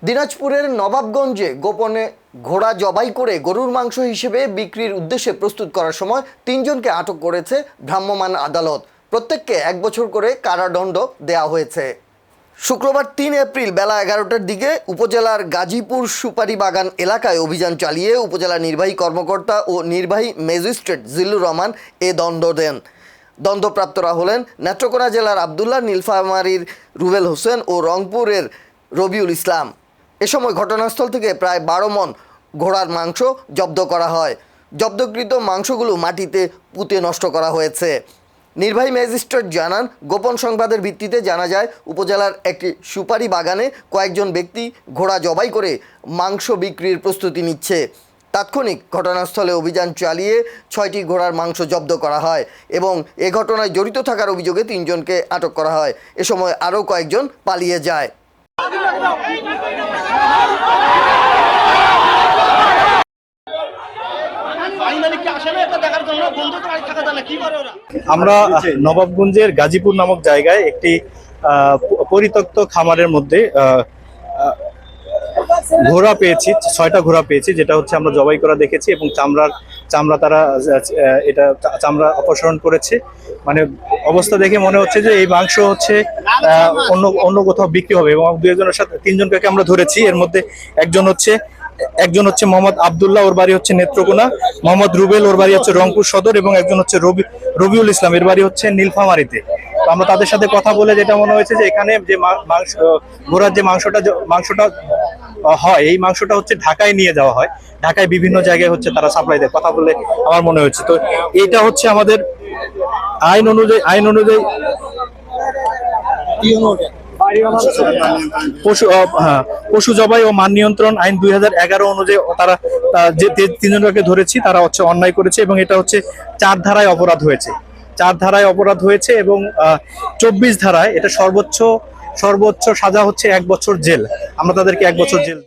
দিনাজপুরের নবাবগঞ্জে গোপনে ঘোড়া জবাই করে গরুর মাংস হিসেবে বিক্রির উদ্দেশ্যে প্রস্তুত করার সময় ৩ জনকে আটক করেছে ভ্রাম্যমাণ আদালত। প্রত্যেককে ১ বছর করে কারাদণ্ড দেওয়া হয়েছে। শুক্রবার ৩ এপ্রিল বেলা ১১টার দিকে উপজেলার গাজীপুর সুপারি বাগান এলাকায় অভিযান চালিয়ে উপজেলা নির্বাহী কর্মকর্তা ও নির্বাহী ম্যাজিস্ট্রেট জিল্লুর রহমান এ দণ্ড দেন। দণ্ডপ্রাপ্তরা হলেন নেত্রকোনা জেলার আবদুল্লাহ, নীলফামারীর রুবেল হোসেন ও রংপুরের রবিউল ইসলাম। এ সময় ঘটনাস্থল থেকে প্রায় ১২ মণ ঘোড়ার মাংস জব্দ করা হয়। জব্দকৃত মাংসগুলো মাটিতে পুঁতে নষ্ট করা হয়েছে। নির্বাহী ম্যাজিস্ট্রেট জানান, গোপন সংবাদের ভিত্তিতে জানা যায় উপজেলার একটি সুপারি বাগানে কয়েকজন ব্যক্তি ঘোড়া জবাই করে মাংস বিক্রির প্রস্তুতি নিচ্ছে। তাৎক্ষণিক ঘটনাস্থলে অভিযান চালিয়ে ৬টি ঘোড়ার মাংস জব্দ করা হয় এবং এ ঘটনায় জড়িত থাকার অভিযোগে ৩ জনকে আটক করা হয়। এ সময় আরও কয়েকজন পালিয়ে যায়। আমরা নবাবগঞ্জের গাজীপুর নামক জায়গায় একটি পরিত্যক্ত খামারের মধ্যে ঘোড়া পেয়েছি, ৬টা ঘোড়া পেয়েছি, যেটা হচ্ছে আমরা জবাই করা দেখেছি এবং চামড়া তারা এটা চামড়া অপসারণ করেছে। মানে অবস্থা দেখে মনে হচ্ছে যে এই মাংস হচ্ছে অন্য কোথাও বিক্রি হবে এবং ২ জনের সাথে ৩ জনকে আমরা ধরেছি। এর মধ্যে একজন হচ্ছে মোহাম্মদ আবদুল্লাহ, ওর বাড়ি হচ্ছে নেত্রকোনা, মোহাম্মদ রুবেল, ওর বাড়ি হচ্ছে রংপুর সদর, এবং একজন হচ্ছে রবিউল ইসলাম, এর বাড়ি হচ্ছে নীলফামারীতে। তো আমরা তাদের সাথে কথা বলে যেটা মনে হয়েছে যে এখানে যে মাংস ঘোড়ার যে মাংসটা হয়, এই মাংসটা হচ্ছে ঢাকায় নিয়ে যাওয়া হয়। ঢাকায় বিভিন্ন জায়গায় হচ্ছে তারা সাপ্লাই দেয়, কথা বলে আমার মনে হচ্ছে। তো এটা হচ্ছে আমাদের আইন অনুযায়ী পশু জবাই ও মান নিয়ন্ত্রণ আইন ২০১১ অনুযায়ী তারা যে ৩ জনকে ধরেছি তারা হচ্ছে অন্যায় করেছে এবং এটা হচ্ছে ৪ ধারায় অপরাধ হয়েছে এবং ২৪ ধারায় এটা সর্বোচ্চ সাজা হচ্ছে ১ বছর জেল। আমরা তাদেরকে ১ বছর জেল